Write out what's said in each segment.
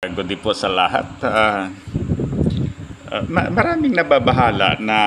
Good day po sa lahat. Maraming nababahala na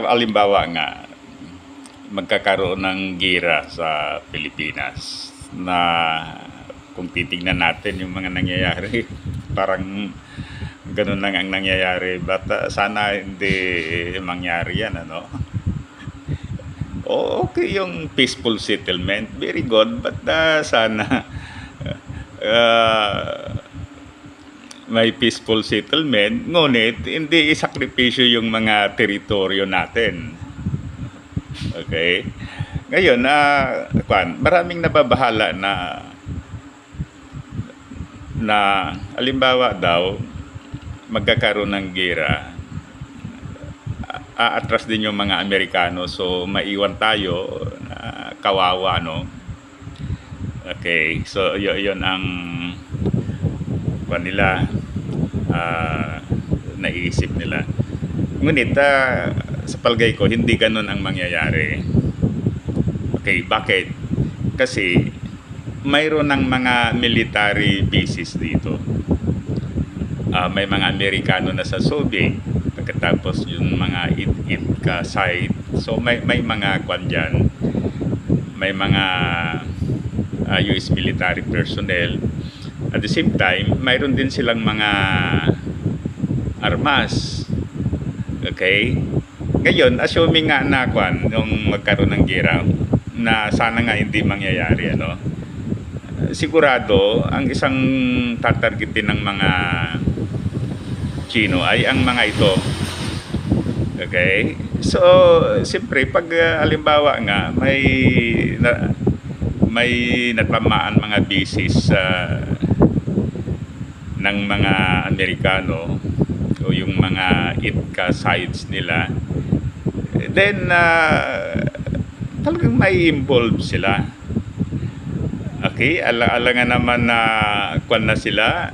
alimbawa nga magkakaroon ng gira sa Pilipinas na kung titingnan natin yung mga nangyayari parang ganun lang ang nangyayari, but sana hindi mangyari yan, ano. Okay yung peaceful settlement, very good, but sana uh, may peaceful settlement, ngunit hindi isakripisyo yung mga teritoryo natin. Okay? Ngayon, maraming nababahala na alimbawa daw, magkakaroon ng gera, aatras din yung mga Amerikano, so maiwan tayo na kawawa, no? Okay, so yun ang nila, naisip nila. Ngunit sa palagay ko, hindi ganun ang mangyayari. Okay, bakit? Kasi mayroon ng mga military bases dito. May mga Amerikano na sa Subic, pagkatapos yung mga Itka site. So may mga kwan dyan, may mga US military personnel. At the same time, mayroon din silang mga armas. Okay? Ngayon, assuming nga na nung magkaroon ng gera, na sana nga hindi mangyayari, ano? Sigurado, ang isang tatargetin ng mga Chino ay ang mga ito. Okay? So, siyempre, pag halimbawa nga, may natamaan mga bases ng mga Amerikano o yung mga Itka sites nila, then talagang may involve sila. Okay, alangan naman na kwan na sila,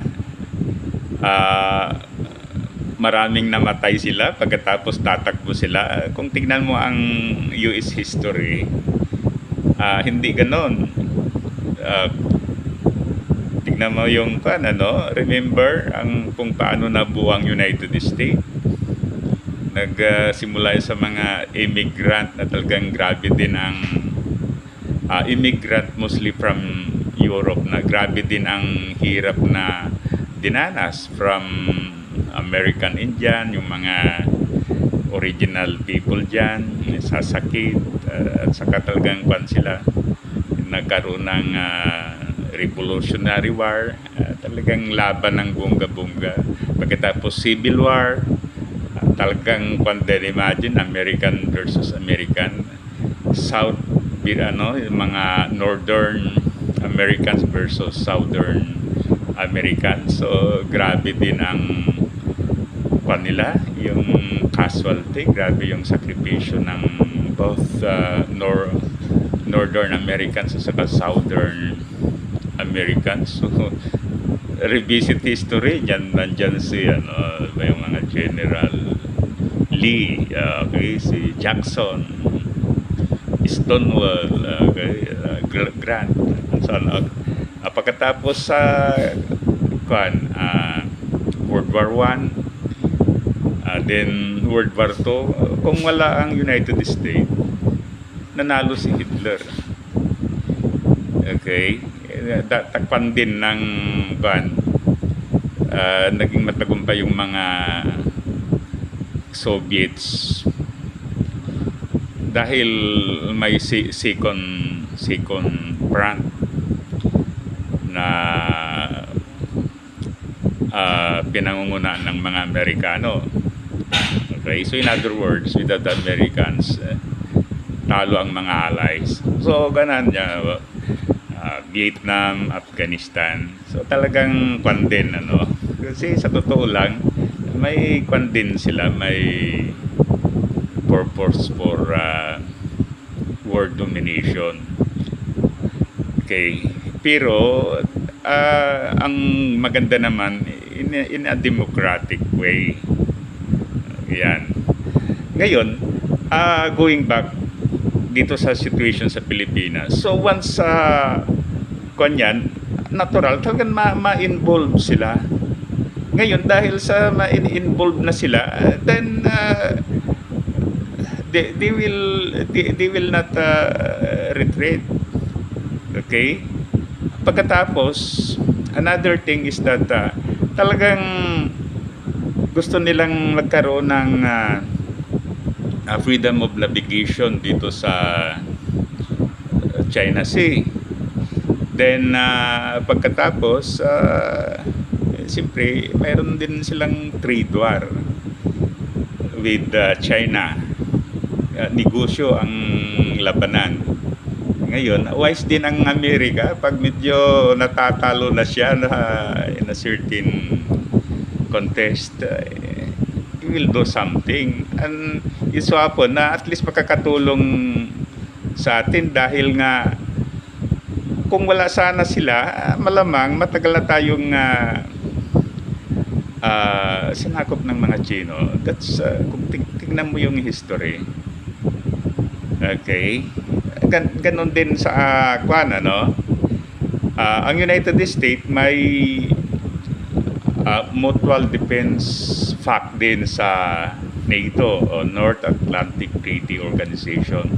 maraming namatay sila pagkatapos tatakbo sila. Kung tignan mo ang US history, hindi ganon. Tignan mo yung remember kung paano nabuo ang United States. Nagsimula sa mga immigrant na talagang grabe din ang immigrant, mostly from Europe, na grabe din ang hirap na dinanas from American Indian, yung mga original people dyan, sasakit, at saka talagang sila nagkaroon ng Revolutionary War, talagang laban ng bongga-bongga. Pagkatapos Civil War, talagang imagine American versus American, South, yung mga Northern Americans versus Southern Americans. So grabe din ang nila, yung casualty, grabe yung sakripisyo ng both Northern Americans at saka Southern Americans. So revisit history, nandyan si yung mga General Lee, okay, si Jackson, Stonewall, okay, Grant, so, pagkatapos sa World War I, then World War II, kung wala ang United States, nanalo si Hitler. Okay, takpan din ng naging matagumpay yung mga Soviets dahil may second front na pinangungunahan ng mga Amerikano. Okay, so in other words, without the Americans, talo ang mga allies. So ganan niya, Vietnam, Afghanistan. So talagang din, kasi sa totoo lang, may din sila, may purpose for world domination. Okay, pero ang maganda naman in a democratic way. Yan. Ngayon, going back dito sa situation sa Pilipinas. So once natural talagang ma-involve sila. Ngayon dahil sa ma-involve na sila, then they will not retreat. Okay? Pagkatapos, another thing is that talagang gusto nilang magkaroon ng freedom of navigation dito sa China Sea. Then pagkatapos siyempre mayroon din silang trade war with China. Negosyo ang labanan. Ngayon, wise din ang Amerika pag medyo natatalo na siya in a certain contest, he will do something. And iswapon na at least makakatulong sa atin dahil nga kung wala sana sila, malamang matagal na tayong sinakop ng mga Chino. That's kung tingnan mo yung history. Okay? Ganon din sa ang United States may mutual defense pact din sa NATO o North Atlantic Treaty Organization.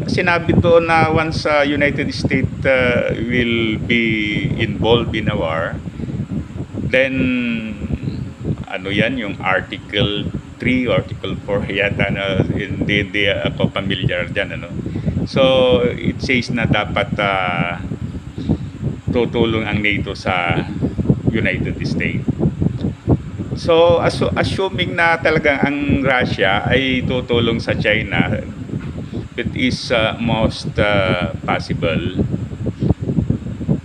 Sinabi doon na once United States will be involved in a war, then yung Article 3 or Article 4 yata hindi ako familiar dyan so it says na dapat tutulong ang NATO sa United States. So assuming na talagang ang Russia ay tutulong sa China, it is most possible,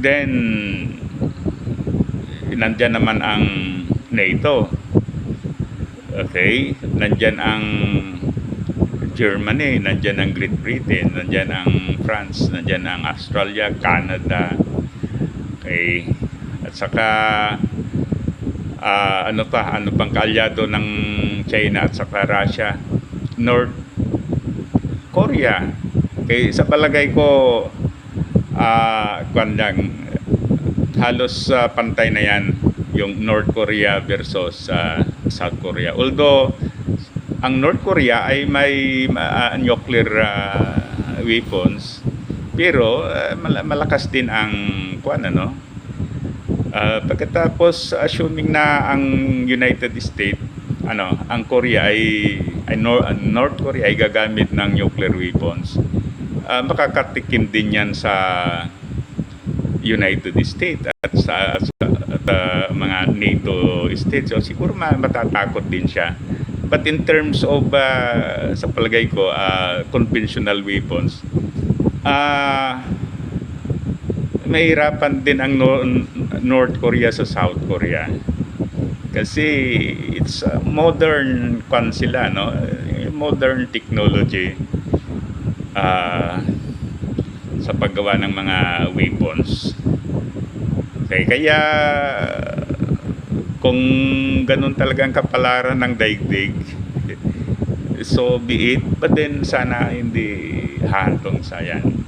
then nandyan naman ang NATO. Okay, nandyan ang Germany, nandyan ang Great Britain, nandyan ang France, nandyan ang Australia, Canada. Okay, at saka ano pang kaalyado ng China at saka Russia? North Korea. Okay, sa palagay ko halos pantay na yan yung North Korea versus South Korea. Although ang North Korea ay may nuclear weapons, pero malakas din ang pagkatapos assuming na ang United States ang Korea North Korea ay gagamit ng nuclear weapons, makakatikim din yan sa United States at sa mga NATO states. So siguro matatakot din siya. But in terms of sa palagay ko conventional weapons, mahirapan din ang North Korea sa South Korea. Kasi it's modern sila, modern technology sa paggawa ng mga weapons. Okay, kaya kung ganun talagang kapalaran ng daigdig, so be it. But then sana hindi hahantong sa yan.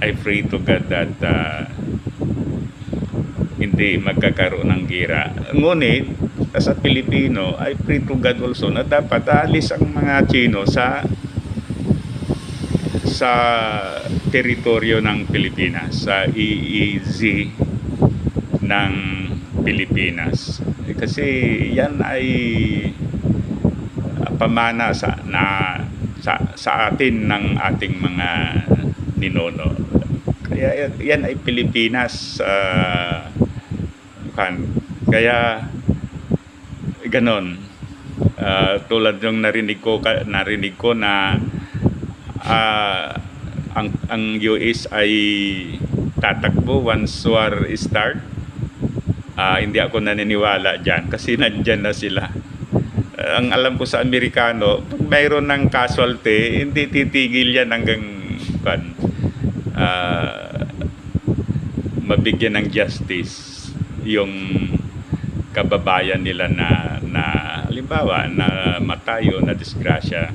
I pray to God that hindi magkakaroon ng gira. Ngunit sa Pilipino, I pray to God also na dapat alis ang mga Chino sa teritoryo ng Pilipinas, sa EEZ ng Pilipinas. Kasi yan ay pamana sa atin ng ating mga ninono. Kaya yan ay Pilipinas. Kaya ganon. Tulad yung narinig ko na ang US ay tatakbo once war start. Hindi ako naniniwala dyan kasi nandyan na sila. Ang alam ko sa Amerikano, pag mayroon ng casualty, hindi titigil yan hanggang mabigyan ng justice yung kababayan nila na halimbawa na matayo, na disgrasya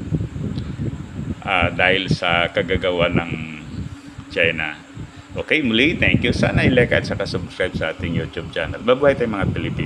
dahil sa kagagawa ng China. Okay, muli, thank you. Sana i-like at saka subscribe sa ating YouTube channel. Mabuhay tayong mga Pilipino.